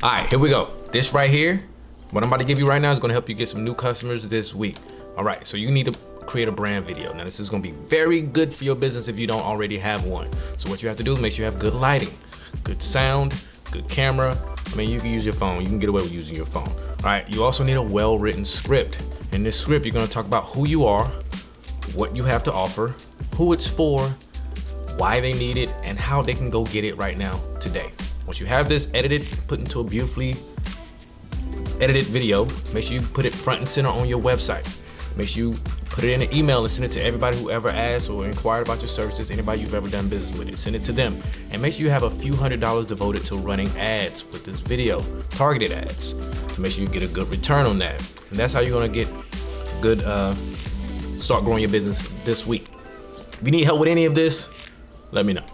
All right, here we go. This right here, what I'm about to give you right now is gonna help you get some new customers this week. All right, so you need to create a brand video. Now this is gonna be very good for your business if you don't already have one. So what you have to do is make sure you have good lighting, good sound, good camera. I mean, you can use your phone. You can get away with using your phone. All right, you also need a well-written script. In this script, you're gonna talk about who you are, what you have to offer, who it's for, why they need it, and how they can go get it right now, today. Once you have this edited, put into a beautifully edited video, make sure you put it front and center on your website. Make sure you put it in an email and send it to everybody who ever asked or inquired about your services, anybody you've ever done business with. Send it to them. And make sure you have a few $100s devoted to running ads with this video, targeted ads, to make sure you get a good return on that. And that's how you're gonna get good, start growing your business this week. If you need help with any of this, let me know.